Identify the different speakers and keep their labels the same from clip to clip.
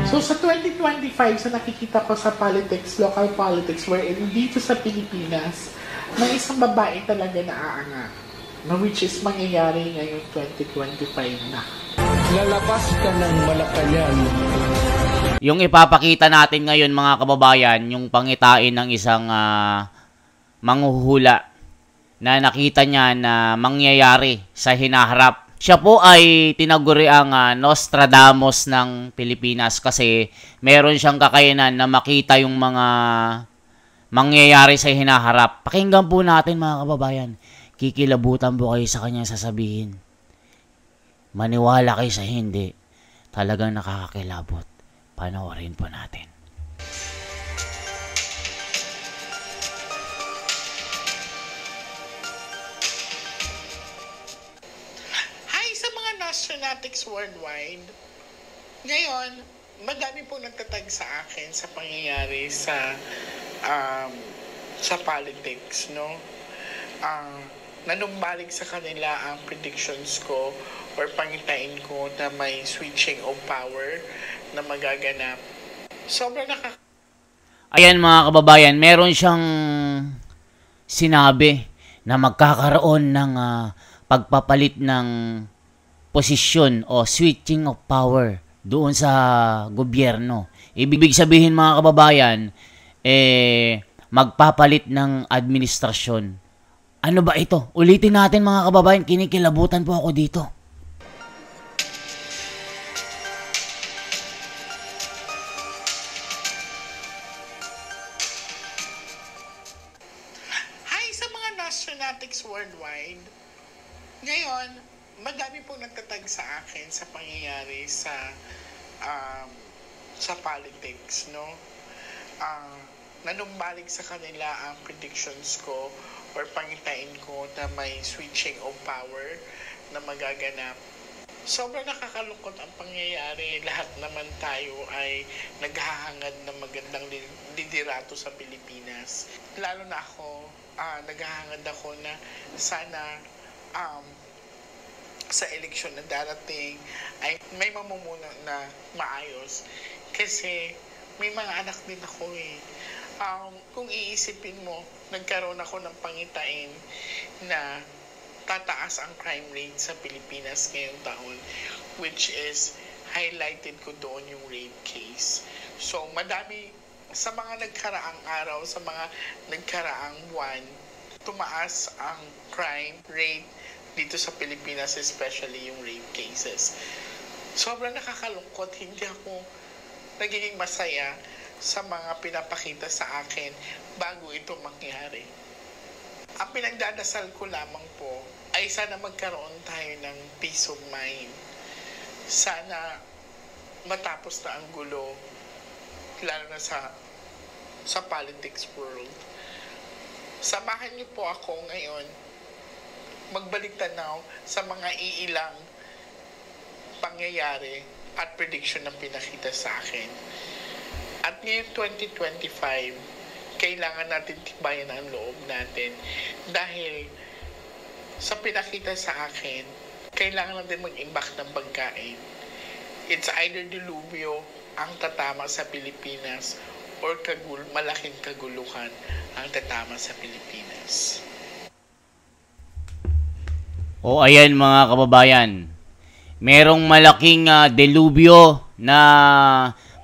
Speaker 1: So sa 2025, sa nakikita ko sa politics, local politics, wherein dito sa Pilipinas, may isang babae talaga na aangat, na which is mangyayari ngayong 2025 na.
Speaker 2: Lalabas ka ng Malacanang.
Speaker 3: Yung ipapakita natin ngayon mga kababayan, yung pangitain ng isang manghuhula na nakita niya na mangyayari sa hinaharap. Siya po ay tinaguri ang Nostradamus ng Pilipinas kasi meron siyang kakayanan na makita yung mga mangyayari sa hinaharap. Pakinggan po natin mga kababayan. Kikilabutan po kayo sa kanyang sasabihin. Maniwala kayo sa hindi. Talagang nakakakilabot. Panoorin po natin.
Speaker 1: Hi sa mga Nostranatics worldwide. Ngayon, madami po nagtatag sa akin sa pangyayari sa politics, no? Nanumbalik sa kanila ang predictions ko or pangitain ko na may switching of power na magaganap. Sobrang
Speaker 3: Ayan mga kababayan, meron siyang sinabi na magkakaroon ng pagpapalit ng posisyon o switching of power doon sa gobyerno. Ibig sabihin mga kababayan, magpapalit ng administrasyon. Ano ba ito? Ulitin natin mga kababayan, kinikilabutan po ako dito.
Speaker 1: Nostranatics worldwide. Ngayon, madami po nagtatag sa akin sa pangyayari sa politics, no? Nanumbalik sa kanila ang predictions ko or pangitain ko na may switching of power na magaganap. Sobrang nakakalungkot ang pangyayari. Lahat naman tayo ay naghahangad ng magandang liderato sa Pilipinas. Lalo na ako, naghahangad ako na sana sa eleksyon na darating ay may mamumuno na maayos. Kasi may mga anak din ako eh. Kung iisipin mo, nagkaroon ako ng pangitain na tataas ang crime rate sa Pilipinas ngayong taon, which is highlighted ko doon yung rape case. So, madami sa mga nagkaraang araw, sa mga nagkaraang buwan, tumaas ang crime rate dito sa Pilipinas, especially yung rape cases. Sobrang nakakalungkot, hindi ako nagiging masaya sa mga pinapakita sa akin bago ito mangyari. Ang pinagdadasal ko lamang po ay sana magkaroon tayo ng peace of mind. Sana matapos na ang gulo, lalo na sa politics world. Samahan niyo po ako ngayon magbalik tanaw sa mga iilang pangyayari at prediction na pinakita sa akin. At ngayon 2025, kailangan natin tibayan ang loob natin dahil sa pinakita sa akin, kailangan natin mag-imbak ng pagkain. It's either dilubyo ang tatama sa Pilipinas or malaking kaguluhan ang tatama sa Pilipinas.
Speaker 3: O ayan mga kababayan, merong malaking delubyo na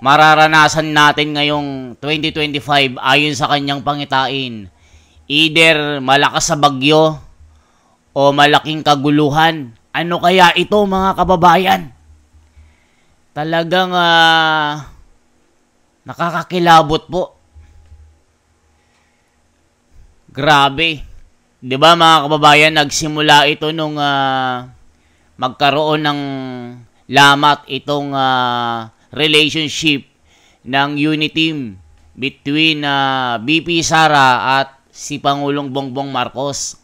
Speaker 3: mararanasan natin ngayong 2025 ayon sa kanyang pangitain. Either malakas sa bagyo o malaking kaguluhan. Ano kaya ito mga kababayan? Talagang nakakakilabot po. Grabe. 'Di ba mga kababayan, nagsimula ito nung magkaroon ng lamat itong relationship ng unity team between BP Sara at si Pangulong Bongbong Marcos.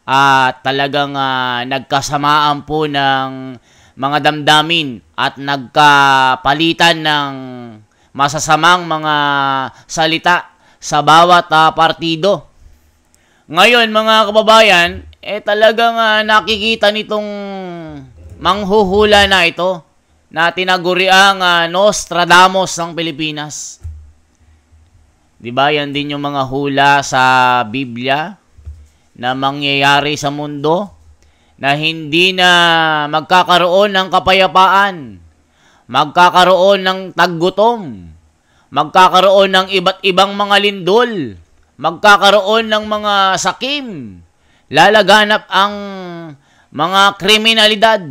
Speaker 3: At talagang nagkasamaan po ng mga damdamin at nagkapalitan ng masasamang mga salita sa bawat partido. Ngayon mga kababayan, talagang nakikita nitong manghuhula na ito na tinaguriang Nostradamus ng Pilipinas. Di ba? Yan din yung mga hula sa Biblia na mangyayari sa mundo na hindi na magkakaroon ng kapayapaan, magkakaroon ng taggutom, magkakaroon ng iba't ibang mga lindol, magkakaroon ng mga sakim, lalaganap ang mga kriminalidad,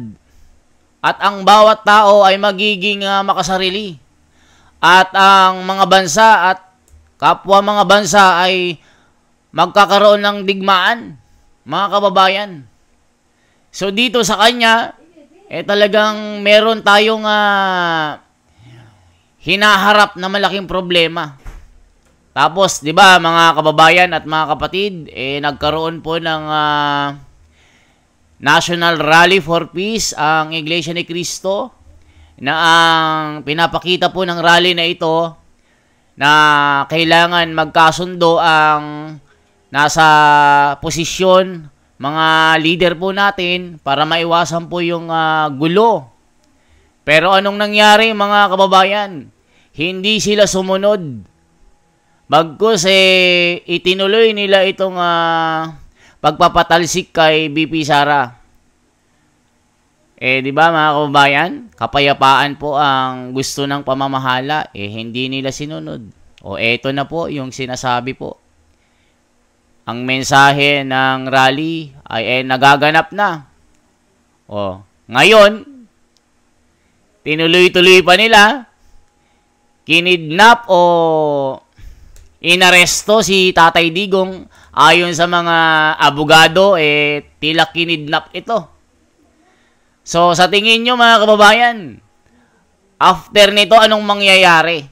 Speaker 3: at ang bawat tao ay magiging makasarili. At ang mga bansa at kapwa mga bansa ay magkakaroon ng digmaan, mga kababayan. So dito sa kanya, talagang meron tayong hinaharap na malaking problema. Tapos, di ba, mga kababayan at mga kapatid, nagkaroon po ng National Rally for Peace ang Iglesia ni Cristo, na ang pinapakita po ng rally na ito na kailangan magkasundo ang nasa posisyon, mga leader po natin, para maiwasan po yung gulo. Pero anong nangyari, mga kababayan? Hindi sila sumunod. Bagkus itinuloy nila itong pagpapatalsik kay BP Sara. Di ba, mga kababayan? Kapayapaan po ang gusto ng pamamahala. Hindi nila sinunod. Eto na po yung sinasabi po. Ang mensahe ng rally ay nagaganap na. Ngayon, tinuloy-tuloy pa nila, kinidnap o inaresto si Tatay Digong. Ayon sa mga abogado, tila kinidnap ito. So, sa tingin nyo, mga kababayan, after nito, anong mangyayari?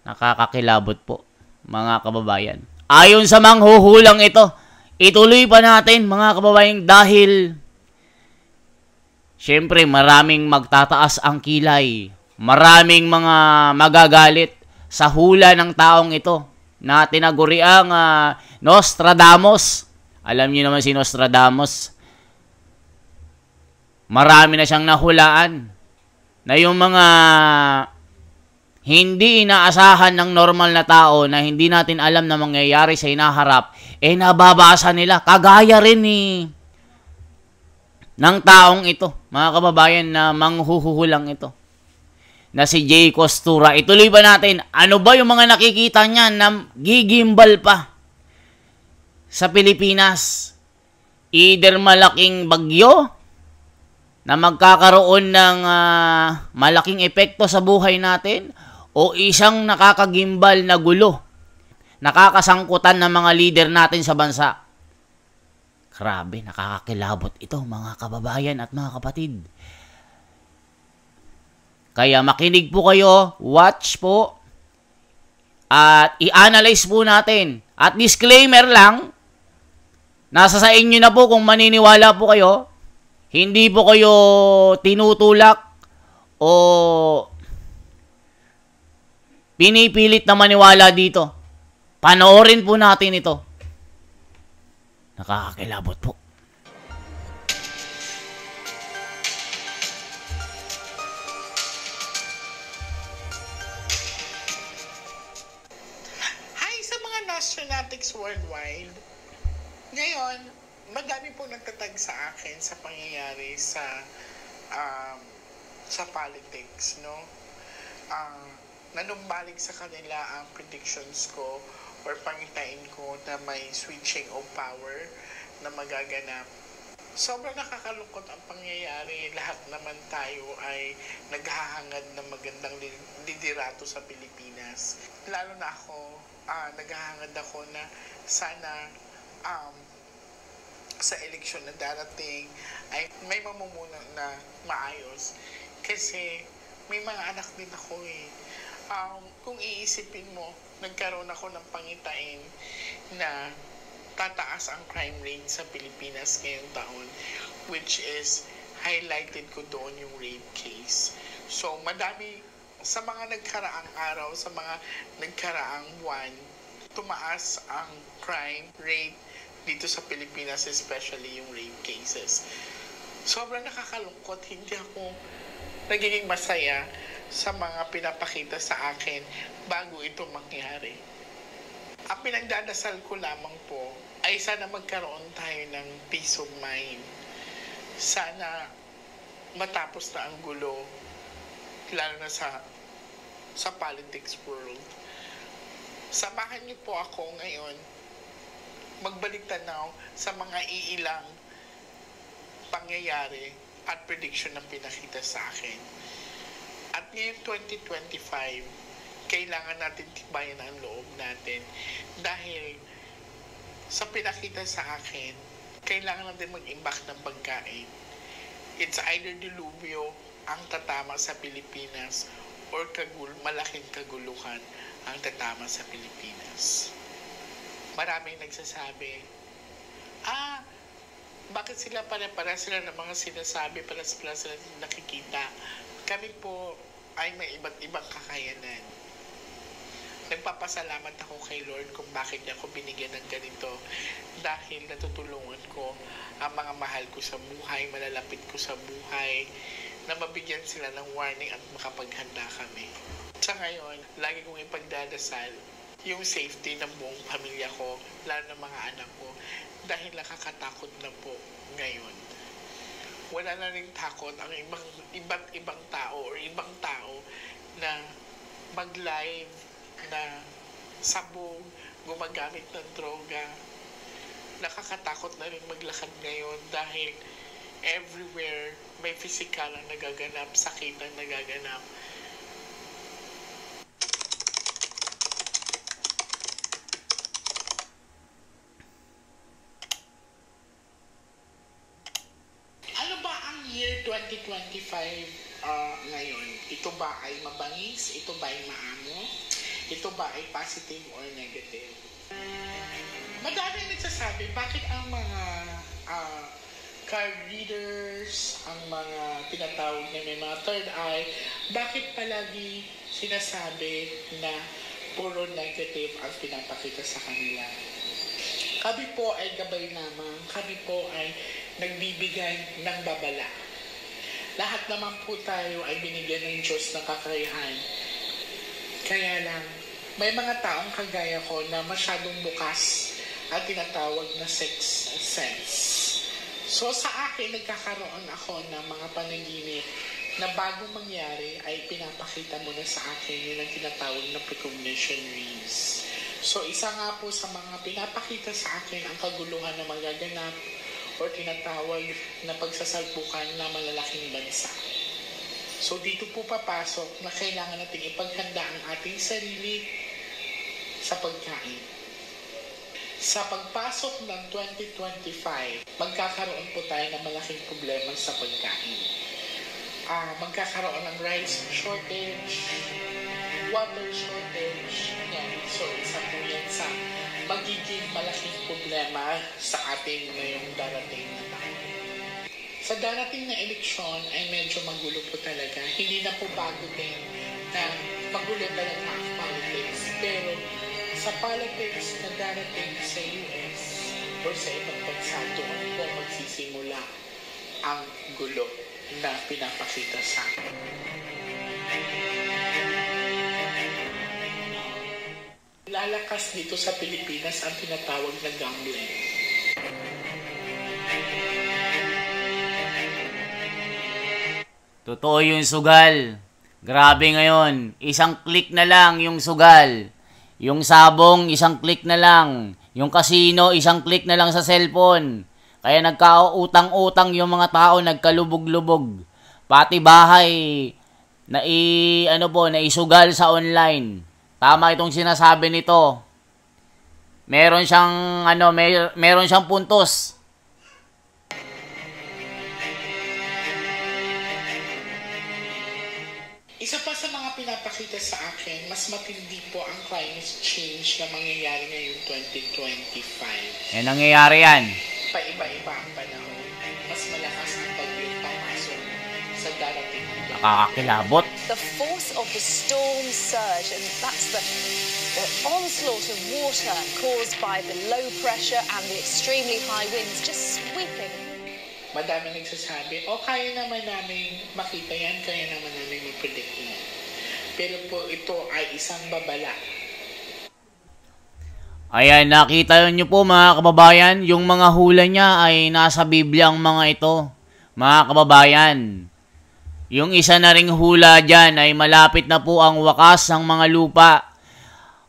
Speaker 3: Nakakakilabot po, mga kababayan. Ayon sa manghuhulang ito, ituloy pa natin, mga kababayan, dahil syempre maraming magtataas ang kilay. Maraming mga magagalit sa hula ng taong ito na tinaguriang Nostradamus. Alam niyo naman si Nostradamus. Marami na siyang nahulaan na yung mga hindi inaasahan ng normal na tao na hindi natin alam na mangyayari sa hinaharap, nababasa nila. Kagaya rin ng taong ito, mga kababayan, na manghuhulang ito, na si Jay Costura. Ituloy ba natin? Ano ba yung mga nakikita niya na gigimbal pa sa Pilipinas? Either malaking bagyo na magkakaroon ng malaking epekto sa buhay natin, o isang nakakagimbal na gulo, nakakasangkutan ng mga leader natin sa bansa. Grabe, nakakakilabot ito, mga kababayan at mga kapatid. Kaya makinig po kayo, watch po, at i-analyze po natin. At disclaimer lang, nasa sa inyo na po kung maniniwala po kayo. Hindi po kayo tinutulak o pinipilit na maniwala dito. Panoorin po natin ito. Nakakakilabot po.
Speaker 1: Hi sa mga Nostranatics worldwide. Ngayon, madami po nagtatag sa akin sa pangyayari sa politics, no? Nanumbalik sa kanila ang predictions ko or pangitain ko na may switching of power na magaganap. Sobrang nakakalungkot ang pangyayari. Lahat naman tayo ay naghahangad ng magandang liderato sa Pilipinas. Lalo na ako, naghahangad ako na sana sa eleksyon na darating ay may mamumuno na maayos. Kasi may mga anak din ako kung iisipin mo, nagkaroon ako ng pangitain na tataas ang crime rate sa Pilipinas ngayong taon, which is highlighted ko doon yung rape case. So, madami sa mga nagkaraang araw, sa mga nagkaraang buwan, tumaas ang crime rate dito sa Pilipinas, especially yung rape cases. Sobrang nakakalungkot, hindi ako nagiging masaya sa mga pinapakita sa akin bago ito mangyari. Ang pinagdadasal ko lamang po ay sana magkaroon tayo ng peace of mind. Sana matapos na ang gulo, lalo na sa politics world. Samahan niyo po ako ngayon magbalik tanaw sa mga iilang pangyayari at prediction ng pinakita sa akin. At ngayon 2025, kailangan natin tibayan ang loob natin dahil sa pinakita sa akin, kailangan natin mag-imbak ng pagkain. It's either dilubyo ang tatama sa Pilipinas or malaking kaguluhan ang tatama sa Pilipinas. Maraming nagsasabi, bakit sila pare-para sila ng mga sinasabi, para sila nakikita? Kami po ay may iba't ibang kakayanan. Nagpapasalamat ako kay Lord kung bakit niya ako binigyan ng ganito dahil natutulungan ko ang mga mahal ko sa buhay, malalapit ko sa buhay, na mabigyan sila ng warning at makapaghanda kami. Sa ngayon, lagi kong ipagdadasal yung safety ng buong pamilya ko, lalo ng mga anak ko, dahil nakakatakot na po ngayon. Wala na rin takot ang iba't ibang tao or ibang tao na mag-live na sabog, gumagamit ng droga. Nakakatakot na rin maglakad ngayon dahil everywhere may physical ang nagaganap, sakit ang nagaganap. Ano ba ang year 2025 ngayon? Ito ba ay mabangis? Ito ba ay maamo? Ito ba ay positive or negative? Madami nagsasabi, bakit ang mga card readers, ang mga tinatawag na may mga third eye, bakit palagi sinasabi na puro negative ang pinapakita sa kanila? Kami po ay gabay lamang, kami po ay nagbibigay ng babala. Lahat naman po tayo ay binigyan ng Diyos ng kakayahan. Kaya lang, may mga taong kagaya ko na masyadong bukas at tinatawag na sixth sense. So sa akin, nagkakaroon ako ng mga panaginip na bago mangyari ay pinapakita mo na sa akin yun ang tinatawag na precognition dreams. So isa nga po sa mga pinapakita sa akin ang kaguluhan na magaganap o tinatawag na pagsasalpukan na malalaking bansa. So dito po papasok na kailangan natin ipaghanda ang ating sarili sa pagkain. Sa pagpasok ng 2025, magkakaroon po tayo ng malaking problema sa pagkain. Magkakaroon ng rice shortage, water shortage. Yan. So isa po yan sa magiging malaking problema sa ating ngayong darating na taon. Sa darating na eleksyon ay medyo magulo po talaga. Hindi na po bago din na magulo talaga ang politics. Pero sa politics na darating sa US o sa ibang bansa, doon po magsisimula ang gulo na pinapakita sa akin. Lalakas dito sa Pilipinas ang tinatawag na gambling.
Speaker 3: Totoo yung sugal. Grabe ngayon. Isang click na lang yung sugal. Yung sabong, isang click na lang. Yung casino, isang click na lang sa cellphone. Kaya nagkautang-utang yung mga tao, nagkalubog-lubog. Pati bahay na isugal sa online. Tama itong sinasabi nito. Meron siyang puntos.
Speaker 1: Isa pa sa mga pinapakita sa akin, mas matindi po ang climate change na mangyayari ngayong 2025.
Speaker 3: Nangyayari yan.
Speaker 1: Paiba-iba ang panahon. Mas malakas ang bagyong papasok sa darating na taon.
Speaker 3: Nakakakilabot.
Speaker 4: The force of the storm surge, and that's the onslaught of water caused by the low pressure and the extremely high winds just sweeping.
Speaker 1: Madami nagsasabi, kaya naman namin makita yan, kaya naman namin mag-predict mo. Pero po ito ay isang babala.
Speaker 3: Ayan, nakita nyo po mga kababayan, yung mga hula niya ay nasa Biblia ang mga ito. Mga kababayan, yung isa na ring hula dyan ay malapit na po ang wakas ng mga lupa.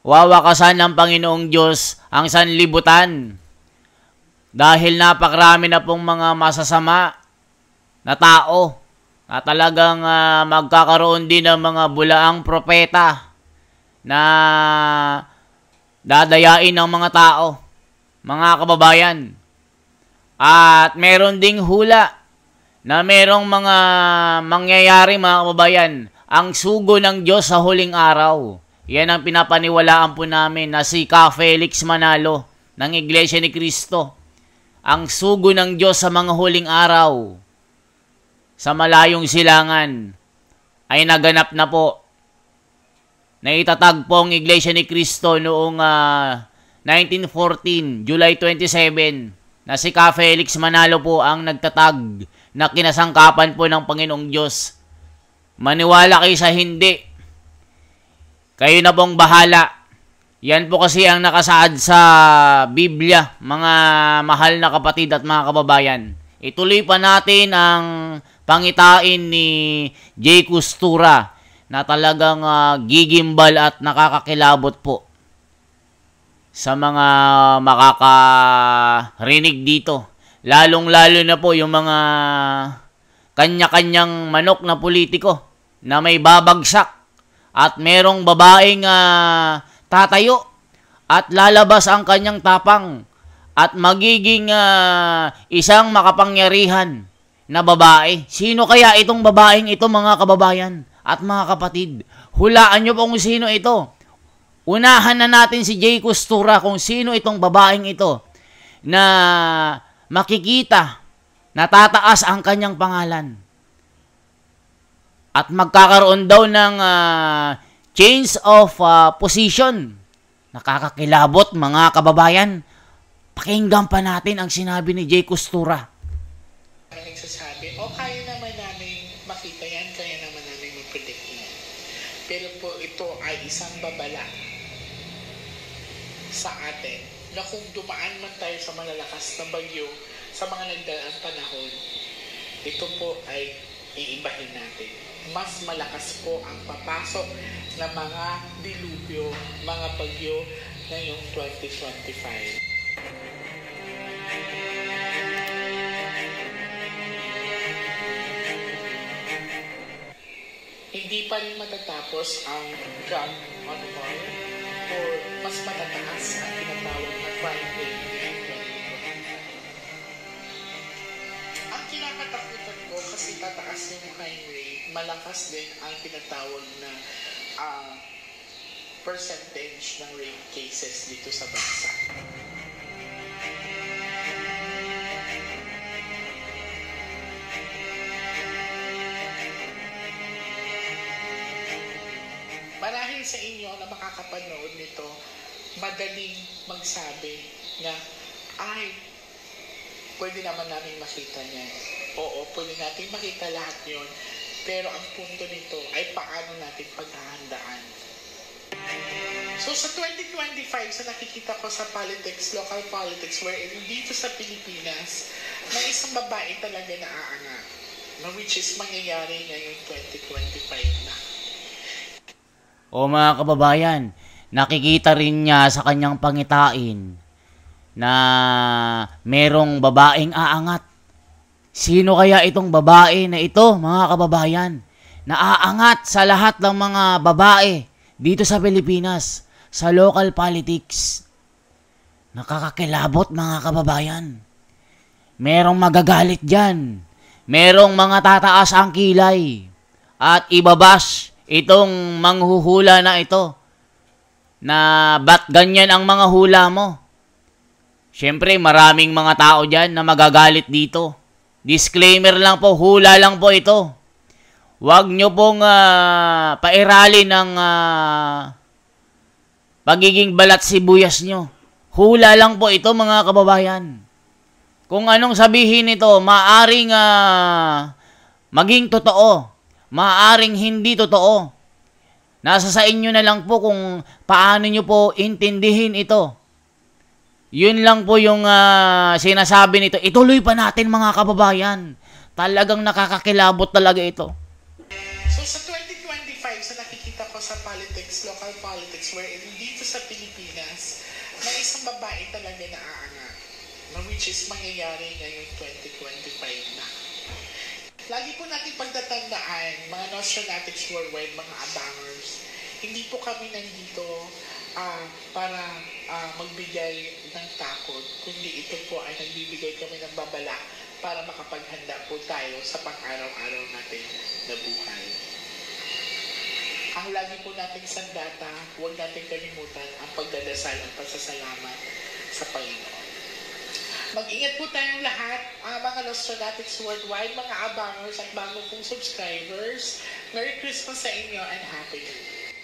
Speaker 3: Wawakasan ng Panginoong Diyos ang sanlibutan. Dahil napakarami na pong mga masasama na tao na talagang magkakaroon din ng mga bulaang propeta na dadayain ng mga tao, mga kababayan. At meron ding hula na merong mga mangyayari, mga kababayan, ang sugo ng Diyos sa huling araw. Yan ang pinapaniwalaan po namin na si Ka Felix Manalo ng Iglesia ni Cristo. Ang sugo ng Diyos sa mga huling araw, sa malayong silangan, ay naganap na po. Naitatag po ang Iglesia ni Cristo noong 1914, July 27, na si Ka Felix Manalo po ang nagtatag na kinasangkapan po ng Panginoong Diyos. Maniwala kayo sa hindi. Kayo na pong bahala. Yan po kasi ang nakasaad sa Biblia, mga mahal na kapatid at mga kababayan. Ituloy pa natin ang pangitain ni Jay Costura na talagang gigimbal at nakakakilabot po sa mga makakarinig dito. Lalong-lalo na po yung mga kanya-kanyang manok na politiko na may babagsak at merong babaeng tatayo at lalabas ang kanyang tapang at magiging isang makapangyarihan na babae. Sino kaya itong babaeng ito, mga kababayan at mga kapatid? Hulaan nyo po kung sino ito. Unahan na natin si Jay Costura kung sino itong babaeng ito na makikita na tataas ang kanyang pangalan. At magkakaroon daw ng change of position. Nakakakilabot, mga kababayan. Pakinggan pa natin ang sinabi ni Jay Costura.
Speaker 1: Nagsasabi, kaya naman namin makita yan, kaya naman namin mag-predict mo. Pero po ito ay isang babala sa atin na kung dumaan man tayo sa malalakas na bagyo sa mga nagdaang panahon, ito po ay iibahin natin. Mas malakas po ang papasok na mga dilubyo, mga bagyo ngayong 2025. Hindi pa rin matatapos ang gun on war or mas matataas ang tinatawag na crime rate ngayong 2025. Ang kinakatakutan ko kasi tataas yung crime rate, malakas din ang tinatawag na percentage ng rape cases dito sa bansa. Marahil sa inyo na makakapanood nito, madaling magsabi na, pwede naman namin makita niyan. Oo, pwede natin makita lahat yon. Pero ang punto nito ay paano natin paghahandaan. So sa 2025, sa nakikita ko sa politics, local politics, wherein dito sa Pilipinas, may isang babae talaga na aangat, which is mangyayari ngayong 2025 na.
Speaker 3: O mga kababayan, nakikita rin niya sa kanyang pangitain na merong babaeng aangat. Sino kaya itong babae na ito, mga kababayan, na aangat sa lahat ng mga babae dito sa Pilipinas, sa local politics? Nakakakilabot, mga kababayan. Merong magagalit dyan. Merong mga tataas ang kilay at ibabash itong manghuhula na ito na ba't ganyan ang mga hula mo. Siyempre, maraming mga tao dyan na magagalit dito. Disclaimer lang po, hula lang po ito. Huwag nyo pong pairali ng pagiging balat sibuyas nyo. Hula lang po ito, mga kababayan. Kung anong sabihin nito, maaring maging totoo, maaring hindi totoo. Nasa sa inyo na lang po kung paano nyo po intindihin ito. Yun lang po yung sinasabi nito. Ituloy pa natin mga kababayan. Talagang nakakakilabot talaga ito.
Speaker 1: So sa 2025, sa nakikita ko sa politics, local politics, where dito sa Pilipinas, may isang babae talaga na aangat. Which is mangyayari ngayong 2025 na. Lagi po natin pagtatandaan, mga Nostradamus worldwide, mga abangers, hindi po kami nandito para magbigay ng takot, kundi ito po ay nagbibigay kami ng babala para makapaghanda po tayo sa pang-araw-araw natin na buhay. Ang lagi po nating sandata, huwag natin kalimutan ang pagdadasal at pasasalamat sa Panginoon. Mag-ingat po tayong lahat, mga Nostradamus worldwide, mga abangers at bago pong subscribers. Merry Christmas sa inyo and Happy New Year!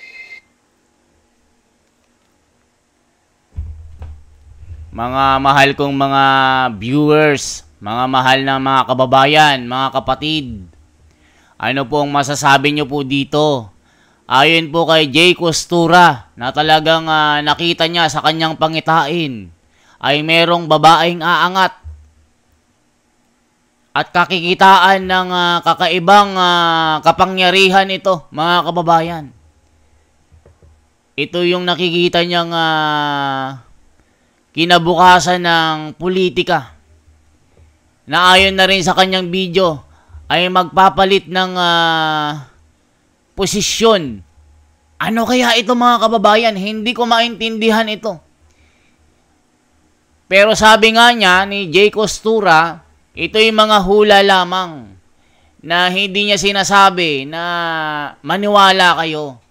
Speaker 3: Mga mahal kong mga viewers, mga mahal na mga kababayan, mga kapatid, ano po ang masasabi nyo po dito? Ayon po kay Jay Costura na talagang nakita niya sa kanyang pangitain ay merong babaeng aangat at kakikitaan ng kakaibang kapangyarihan ito, mga kababayan. Ito yung nakikita niyang kinabukasan ng politika na ayon na rin sa kanyang video ay magpapalit ng posisyon. Ano kaya ito, mga kababayan? Hindi ko maintindihan ito. Pero sabi nga niya ni Jay Costura, ito'y mga hula lamang na hindi niya sinasabi na maniwala kayo.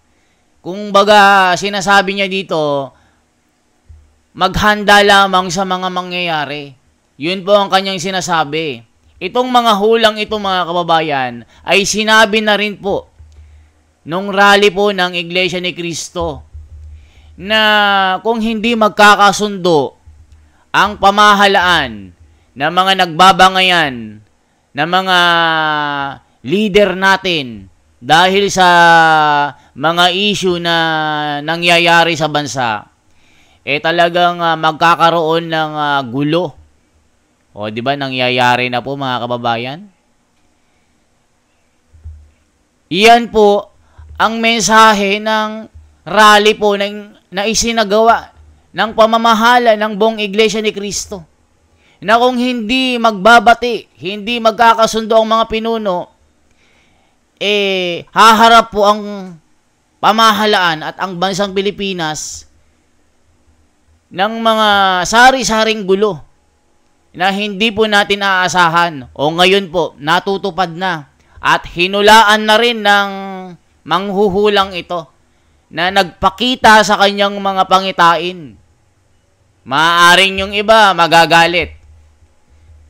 Speaker 3: Kung baga sinasabi niya dito, maghanda lamang sa mga mangyayari. Yun po ang kanyang sinasabi. Itong mga hulang ito, mga kababayan, ay sinabi na rin po nung rally po ng Iglesia ni Cristo na kung hindi magkakasundo ang pamahalaan ng mga nagbabangayan, ng mga leader natin dahil sa mga issue na nangyayari sa bansa, talagang magkakaroon ng gulo. O, di ba, nangyayari na po, mga kababayan? Iyan po ang mensahe ng rally po na isinagawa ng pamamahala ng buong Iglesia ni Cristo. Na kung hindi magbabati, hindi magkakasundo ang mga pinuno, haharap po ang pamahalaan at ang bansang Pilipinas ng mga sari-saring gulo na hindi po natin aasahan. O ngayon po, natutupad na at hinulaan na rin ng manghuhulang ito na nagpakita sa kanyang mga pangitain. Maaaring yung iba magagalit.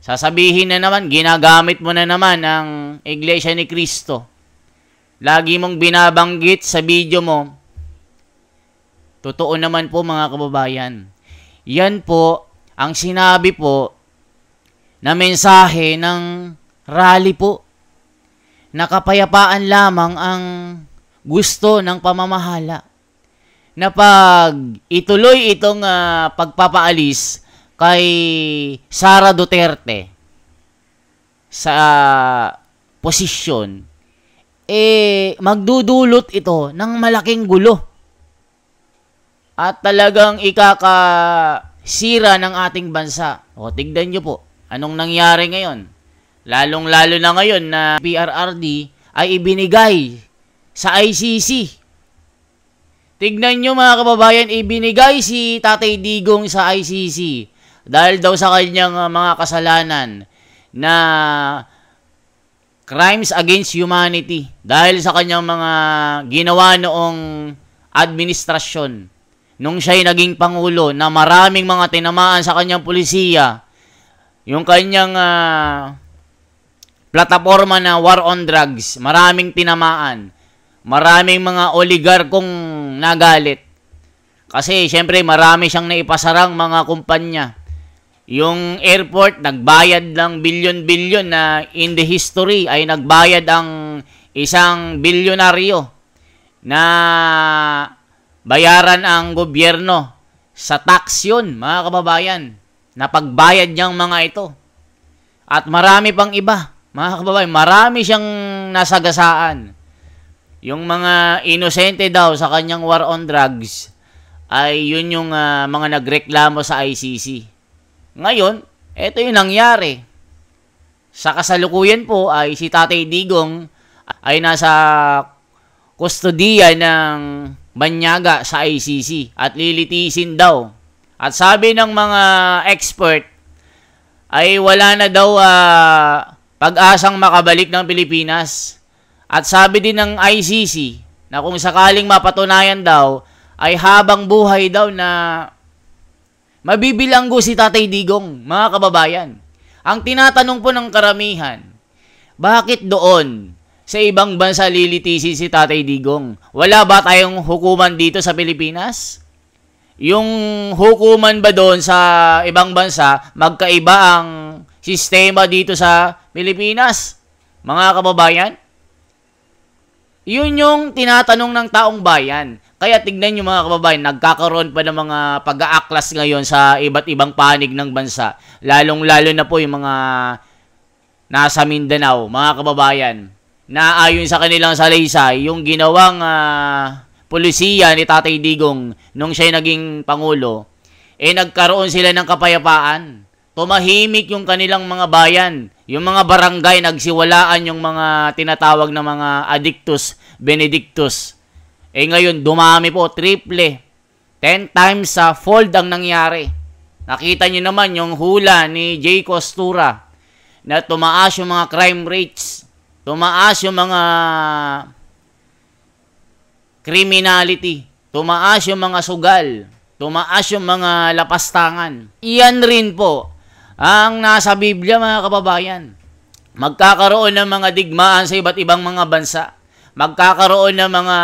Speaker 3: Sasabihin na naman, ginagamit mo na naman ang Iglesia ni Cristo. Lagi mong binabanggit sa video mo. Totoo naman po, mga kababayan. Yan po ang sinabi po na mensahe ng rally po. Na kapayapaan lamang ang gusto ng pamamahala. Na pag ituloy itong pagpapaalis kay Sara Duterte sa posisyon, magdudulot ito ng malaking gulo. At talagang ikakasira ng ating bansa. O, tignan nyo po, anong nangyari ngayon? Lalong-lalo na ngayon na PRRD ay ibinigay sa ICC. Tignan nyo, mga kababayan, ibinigay si Tatay Digong sa ICC dahil daw sa kanyang mga kasalanan na crimes against humanity, dahil sa kanyang mga ginawa noong administrasyon nung siya'y naging pangulo, na maraming mga tinamaan sa kanyang pulisiya, yung kanyang plataforma na war on drugs, maraming tinamaan, maraming mga oligarkong nagalit. Kasi, syempre, marami siyang naipasarang mga kumpanya. Yung airport, nagbayad ng bilyon-bilyon na in the history ay nagbayad ang isang bilyonaryo na bayaran ang gobyerno sa tax yun, mga kababayan, na pagbayad niyang mga ito. At marami pang iba, mga kababayan, marami siyang nasagasaan. Yung mga inosente daw sa kanyang war on drugs, ay yun yung mga nagreklamo sa ICC. Ngayon, ito yung nangyari. Sa kasalukuyan po ay si Tatay Digong ay nasa kustodiya ng banyaga sa ICC at lilitisin daw. At sabi ng mga expert ay wala na daw pag-asang makabalik ng Pilipinas. At sabi din ng ICC na kung sakaling mapatunayan daw ay habang buhay daw na mabibilanggo si Tatay Digong, mga kababayan. Ang tinatanong po ng karamihan, bakit doon sa ibang bansa lilitisin si Tatay Digong? Wala ba tayong hukuman dito sa Pilipinas? Yung hukuman ba doon sa ibang bansa, magkaiba ang sistema dito sa Pilipinas? Mga kababayan? Yun yung tinatanong ng taong bayan. Kaya tignan nyo mga kababayan, nagkakaroon pa ng mga pag-aaklas ngayon sa iba't ibang panig ng bansa. Lalong-lalo na po yung mga nasa Mindanao, mga kababayan, na ayon sa kanilang salaysay, yung ginawang pulisiya ni Tatay Digong nung siya naging Pangulo, nagkaroon sila ng kapayapaan. Tumahimik yung kanilang mga bayan. Yung mga barangay, nagsiwalaan yung mga tinatawag na mga addictus, benedictus. Ngayon, dumami po, triple. 10 times sa fold ang nangyari. Nakita nyo naman yung hula ni Jay Costura na tumaas yung mga crime rates. Tumaas yung mga criminality. Tumaas yung mga sugal. Tumaas yung mga lapastangan. Iyan rin po ang nasa Biblia, mga kababayan. Magkakaroon ng mga digmaan sa iba't ibang mga bansa. Magkakaroon ng mga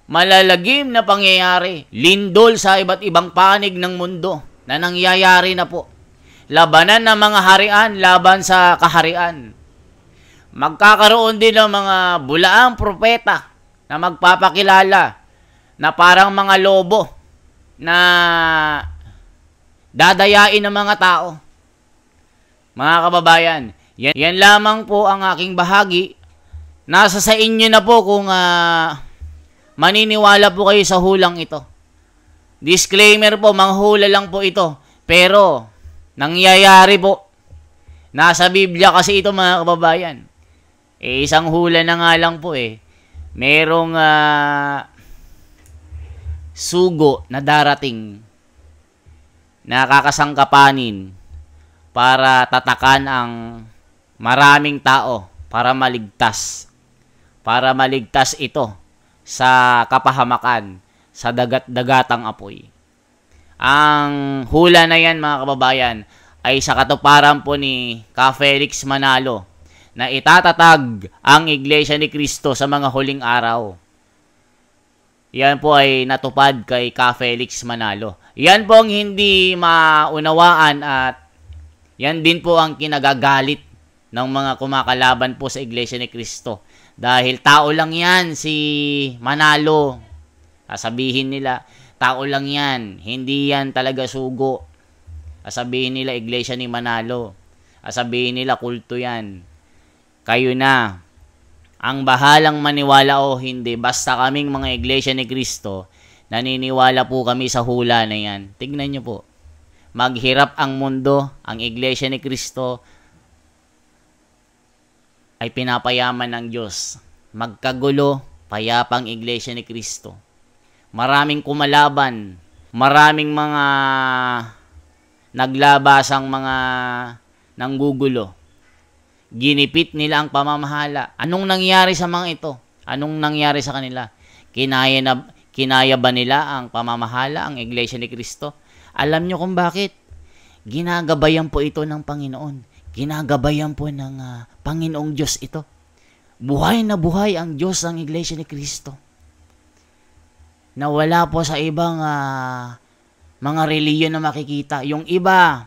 Speaker 3: malalagim na pangyayari. Lindol sa iba't ibang panig ng mundo na nangyayari na po. Labanan ng mga harian laban sa kaharian. Magkakaroon din ng mga bulaang propeta na magpapakilala na parang mga lobo na dadayain ng mga tao. Mga kababayan, yan lamang po ang aking bahagi. Nasa sa inyo na po kung maniniwala po kayo sa hulang ito. Disclaimer po, manghula lang po ito. Pero, nangyayari po. Nasa Biblia kasi ito, mga kababayan. Isang hula na nga lang po merong sugo na darating na kakasangkapanin para tatakan ang maraming tao para maligtas. Para maligtas ito sa kapahamakan, sa dagat-dagatang apoy. Ang hula na yan, mga kababayan, ay sa katuparan po ni Ka Felix Manalo na itatatag ang Iglesia ni Cristo sa mga huling araw. Yan po ay natupad kay Ka Felix Manalo. Yan po ang hindi maunawaan at yan din po ang kinagagalit ng mga kumakalaban po sa Iglesia ni Cristo. Dahil tao lang yan si Manalo. Sasabihin nila, tao lang yan. Hindi yan talaga sugo. Sasabihin nila, Iglesia ni Manalo. Sasabihin nila, kulto yan. Kayo na. Ang bahalang maniwala o hindi, basta kaming mga Iglesia ni Cristo, naniniwala po kami sa hula na yan. Tignan nyo po. Maghirap ang mundo, ang Iglesia ni Cristo ay pinapayaman ng Diyos. Magkagulo, payapang Iglesia ni Cristo. Maraming kumalaban, maraming mga naglabasang mga nanggugulo. Ginipit nila ang pamamahala. Anong nangyari sa mga ito? Anong nangyari sa kanila? Kinaya ba nila ang pamamahala, ang Iglesia ni Cristo? Alam nyo kung bakit? Ginagabayan po ito ng Panginoon. Ginagabayan po ng Panginoong Diyos ito. Buhay na buhay ang Diyos ng Iglesia ni Cristo. Na wala po sa ibang mga reliyon na makikita. Yung iba,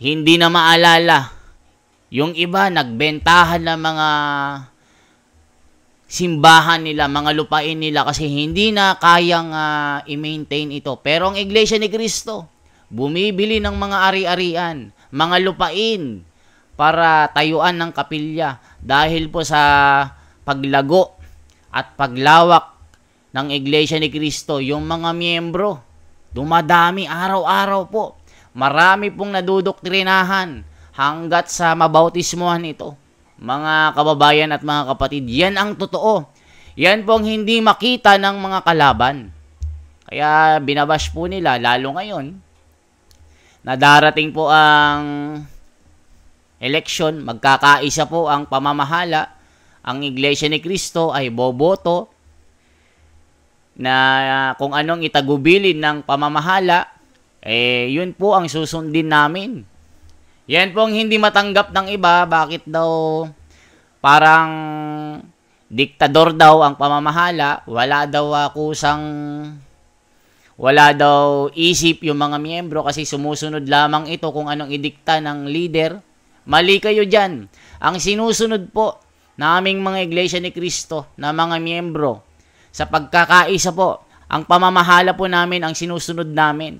Speaker 3: hindi na maalala. Yung iba, nagbentahan ng mga simbahan nila, mga lupain nila kasi hindi na kayang i-maintain ito. Pero ang Iglesia ni Cristo, bumibili ng mga ari-arian, mga lupain para tayuan ng kapilya dahil po sa paglago at paglawak ng Iglesia ni Cristo, yung mga miyembro dumadami araw-araw po. Marami pong nadudoktrinahan hanggat sa mabautismuhan ito. Mga kababayan at mga kapatid, yan ang totoo. Yan pong hindi makita ng mga kalaban. Kaya binabash po nila, lalo ngayon, na darating po ang election, magkakaisa po ang pamamahala. Ang Iglesia ni Cristo ay boboto na kung anong itagubilin ng pamamahala, yun po ang susundin namin. Yan pong hindi matanggap ng iba, bakit daw parang diktador daw ang pamamahala, wala daw isip yung mga miyembro kasi sumusunod lamang ito kung anong idikta ng leader. Mali kayo dyan. Ang sinusunod po naming mga Iglesia ni Cristo na mga miyembro sa pagkakaisa po, ang pamamahala po namin ang sinusunod namin.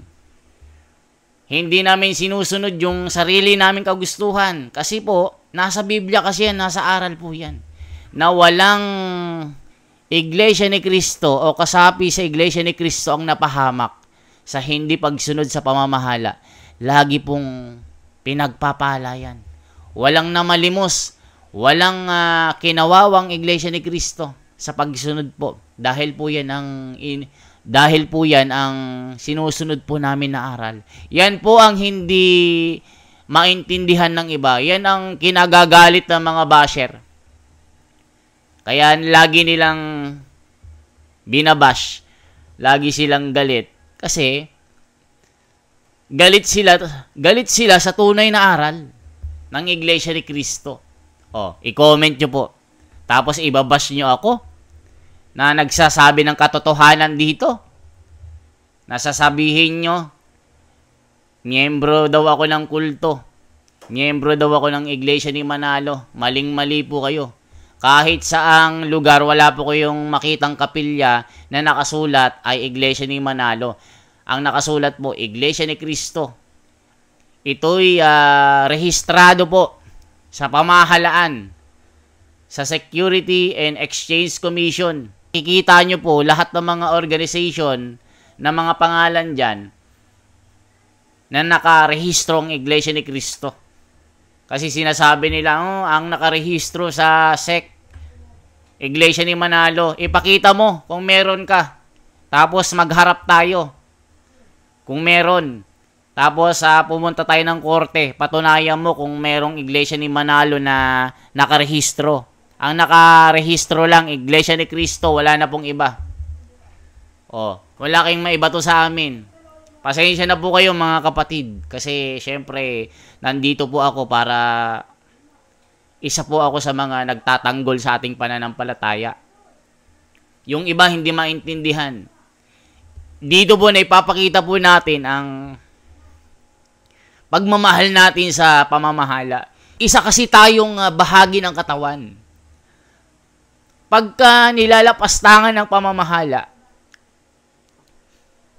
Speaker 3: Hindi namin sinusunod yung sarili naming kagustuhan. Kasi po, nasa Biblia kasi yan, nasa aral po yan. Na walang Iglesia ni Cristo o kasapi sa Iglesia ni Cristo ang napahamak sa hindi pagsunod sa pamamahala. Lagi pong pinagpapala yan. Walang namalimos, walang kinawawang Iglesia ni Cristo sa pagsunod po. Dahil po yan ang sinusunod po namin na aral. Yan po ang hindi maintindihan ng iba. Yan ang kinagagalit ng mga basher. Kaya lagi nilang binabash. Lagi silang galit. Kasi galit sila sa tunay na aral ng Iglesia ni Cristo. I-comment nyo po. Tapos ibabash nyo ako na nagsasabi ng katotohanan dito. Nasasabihin nyo, miyembro daw ako ng kulto. Miyembro daw ako ng Iglesia ni Manalo. Maling-mali po kayo. Kahit saang lugar, wala po kayong makitang kapilya na nakasulat ay Iglesia ni Manalo. Ang nakasulat po, Iglesia ni Cristo. Ito'y rehistrado po sa pamahalaan, sa Security and Exchange Commission. Kikita nyo po lahat ng mga organization na mga pangalan dyan na nakarehistro ang Iglesia ni Cristo. Kasi sinasabi nila, ang nakarehistro sa SEC, Iglesia ni Manalo, ipakita mo kung meron ka. Tapos magharap tayo kung meron. Tapos pumunta tayo ng korte, patunayan mo kung merong Iglesia ni Manalo na nakarehistro. Ang nakarehistro lang, Iglesia ni Cristo, wala na pong iba. Wala kayong maiba to sa amin. Pasensya na po kayo mga kapatid. Kasi syempre, nandito po ako para isa po ako sa mga nagtatanggol sa ating pananampalataya. Yung iba hindi maintindihan. Dito po na ipapakita po natin ang pagmamahal natin sa pamamahala. Isa kasi tayong bahagi ng katawan. Pagka nilalapastangan ng pamamahala,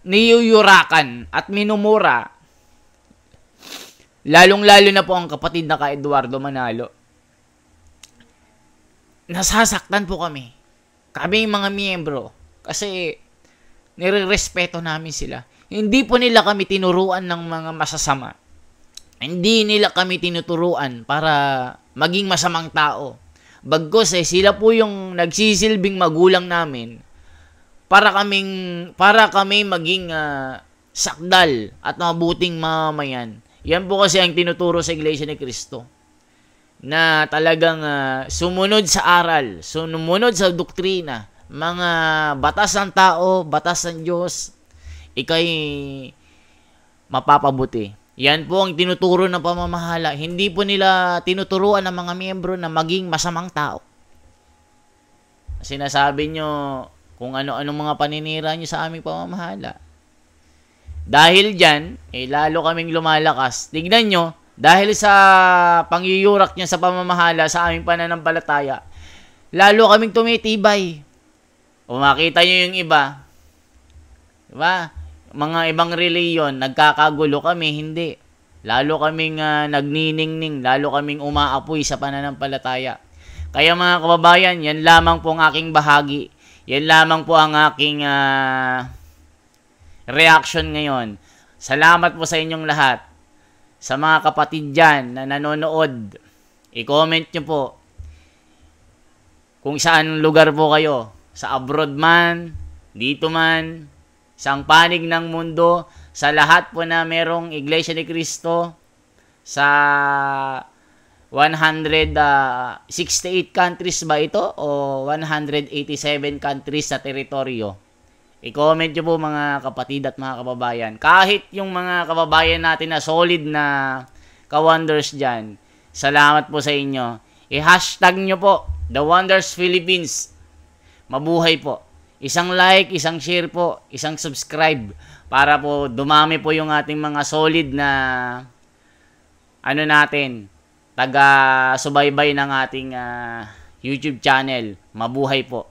Speaker 3: niyuyurakan at minumura, lalong-lalo na po ang kapatid na ka Eduardo Manalo, nasasaktan po kami. Kami mga miyembro. Kasi nire-respeto namin sila. Hindi po nila kami tinuruan ng mga masasama. Hindi nila kami tinuturuan para maging masamang tao. Bagkus sila po yung nagsisilbing magulang namin para kami maging sakdal at mabuting mamamayan. Yan po kasi ang tinuturo sa Iglesia ni Cristo. Na talagang sumunod sa aral, sumunod sa doktrina, mga batas ng tao, batas ng Diyos, ikay mapapabuti. Yan po ang tinuturo ng pamamahala. Hindi po nila tinuturuan ng mga miyembro na maging masamang tao. Sinasabi nyo kung ano-anong mga paninira nyo sa aming pamamahala. Dahil dyan, lalo kaming lumalakas. Tignan nyo, dahil sa pangyuyurak niya sa pamamahala sa aming pananampalataya, lalo kaming tumitibay. O makita nyo yung iba, diba? Mga ibang reliyon, nagkakagulo kami, hindi. Lalo kaming nagniningning, lalo kaming umaapoy sa pananampalataya. Kaya mga kababayan, yan lamang po ang aking bahagi. Yan lamang po ang aking reaction ngayon. Salamat po sa inyong lahat. Sa mga kapatid dyan na nanonood, i-comment nyo po kung saan lugar po kayo. Sa abroad man, dito man, isang panig ng mundo, sa lahat po na merong Iglesia ni Cristo, sa 168 countries ba ito o 187 countries sa teritoryo. I-comment nyo po mga kapatid at mga kababayan. Kahit yung mga kababayan natin na solid na ka-wonders dyan, salamat po sa inyo. I-hashtag nyo po, The Wonders Philippines. Mabuhay po. Isang like, isang share po, isang subscribe para po dumami po yung ating mga solid na taga-subaybay ng ating YouTube channel. Mabuhay po.